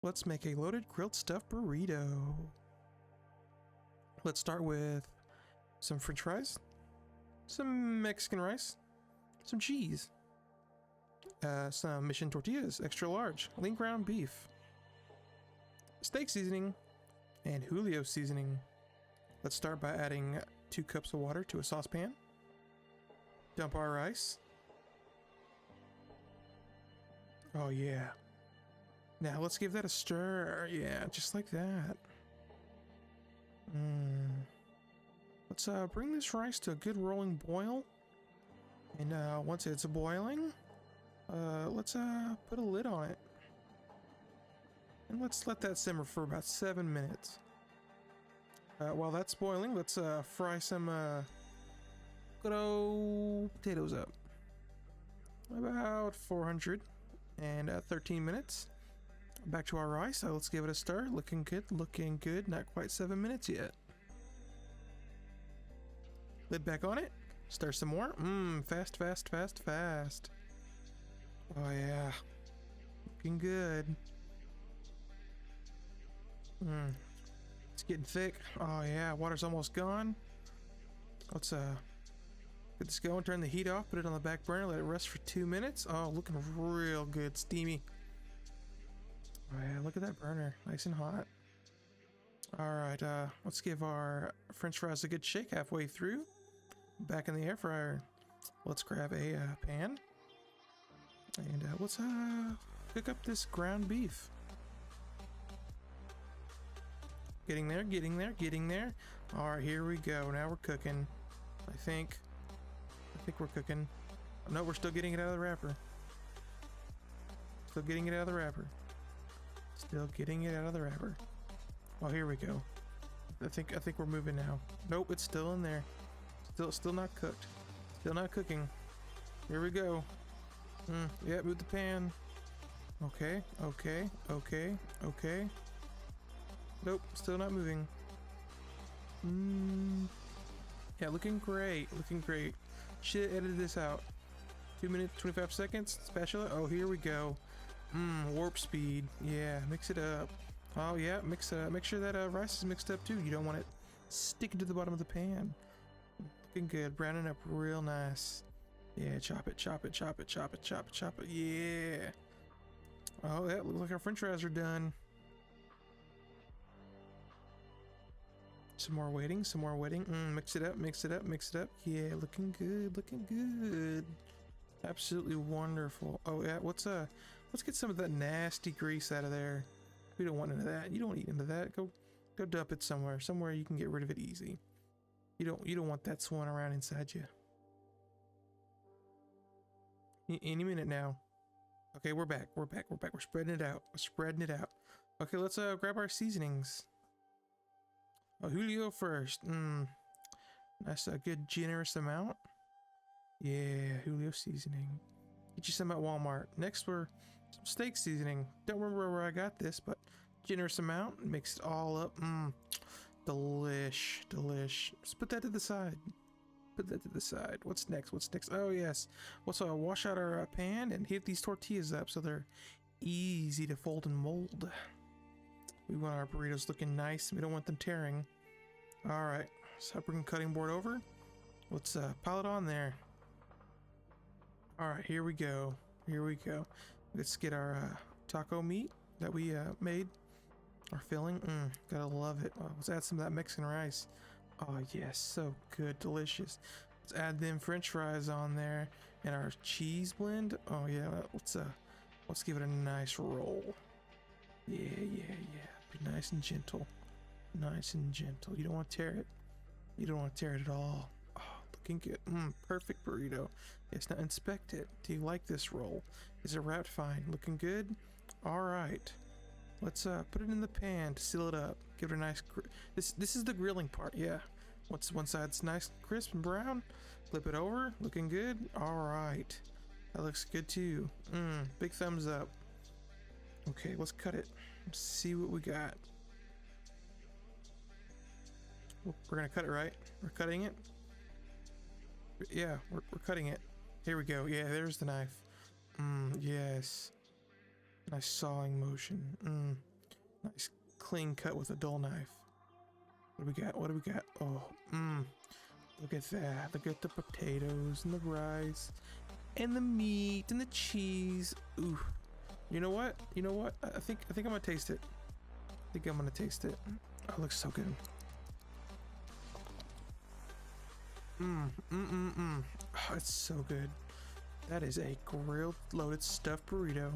Let's make a loaded grilled stuffed burrito. Let's start with some french fries, some Mexican rice, some cheese, some mission tortillas, extra large, lean ground beef, steak seasoning, and Julio seasoning. Let's start by adding 2 cups of water to a saucepan. Dump our rice. Oh yeah. Now let's give that a stir. Yeah, just like that. Let's bring this rice to a good rolling boil. And once it's boiling, let's put a lid on it. And let's let that simmer for about 7 minutes. While that's boiling, let's fry some good old potatoes up. About 413 minutes. Back to our rice. Let's give it a stir. Looking good, looking good. Not quite 7 minutes yet. Lid back on it. Stir some more. Fast, fast, fast, fast. Oh yeah. Looking good. It's getting thick. Oh yeah, water's almost gone. Let's get this going. Turn the heat off. Put it on the back burner. Let it rest for 2 minutes. Oh, looking real good. Steamy. Oh yeah, look at that burner. Nice and hot. Alright, let's give our french fries a good shake halfway through. Back in the air fryer. Let's grab a pan. And let's cook up this ground beef. Getting there, getting there, getting there. Alright, here we go. Now we're cooking. I think we're cooking. Oh, no, we're still getting it out of the wrapper. Still getting it out of the wrapper. Still getting it out of the wrapper. Oh, here we go. I think we're moving now. Nope, it's still in there. Still not cooked. Still not cooking. Here we go. Yeah, move the pan. Okay, okay, okay, okay. Nope, still not moving. Yeah, looking great, looking great. Should have edited this out. 2 minutes, 25 seconds. Spatula. Oh, here we go. Warp speed. Yeah, mix it up. Oh yeah, mix it up. Make sure that rice is mixed up too. You don't want it sticking to the bottom of the pan. Looking good, browning up real nice. Yeah, chop it, chop it, chop it, chop it, chop it, chop it. Yeah. Oh, that looks like our french fries are done. Some more waiting, some more waiting. Mix it up, mix it up, mix it up. Yeah, looking good, looking good. Absolutely wonderful. Oh yeah, let's get some of that nasty grease out of there. We don't want none of that. You don't eat into that. Go dump it somewhere you can get rid of it easy. You don't want that swirling around inside you. Any minute now. Okay, we're back. We're spreading it out. We're spreading it out. Okay, let's grab our seasonings. Oh, Julio first. That's a good generous amount. Yeah, Julio seasoning. Get you some at Walmart. Next, we're some steak seasoning. Don't remember where I got this, but generous amount. Mix it all up. Delish. Let's put that to the side. Put that to the side. What's next? What's next? Oh, yes. Let's wash out our pan and heat these tortillas up so they're easy to fold and mold. We want our burritos looking nice. We don't want them tearing. All right. So bring the cutting board over. Let's pile it on there. All right. Here we go. Here we go. Let's get our taco meat that we made. Our filling. Gotta love it. Let's add some of that Mexican rice. Oh yes, so good, delicious. Let's add them French fries on there and our cheese blend. Oh yeah, let's give it a nice roll. Yeah. Be nice and gentle. Nice and gentle. You don't want to tear it. You don't want to tear it at all. Oh, looking good. Perfect burrito. Yes, now inspect it. Do you like this roll? Is it wrapped fine? Looking good? All right. Let's put it in the pan to seal it up. Give it a nice this is the grilling part, yeah. Once one side's nice, crisp and brown, flip it over. Looking good. All right. That looks good too. Big thumbs up. Okay, let's cut it. Let's see what we got. We're gonna cut it, right? We're cutting it. Yeah, we're cutting it. Here we go. Yeah, there's the knife. Yes. Nice sawing motion. Nice clean cut with a dull knife. What do we got? What do we got? Oh, look at that. Look at the potatoes and the rice and the meat and the cheese. Ooh. You know what? You know what? I think I'm gonna taste it. I think I'm gonna taste it. Oh, it looks so good. Oh, it's so good. That is a grilled, loaded, stuffed burrito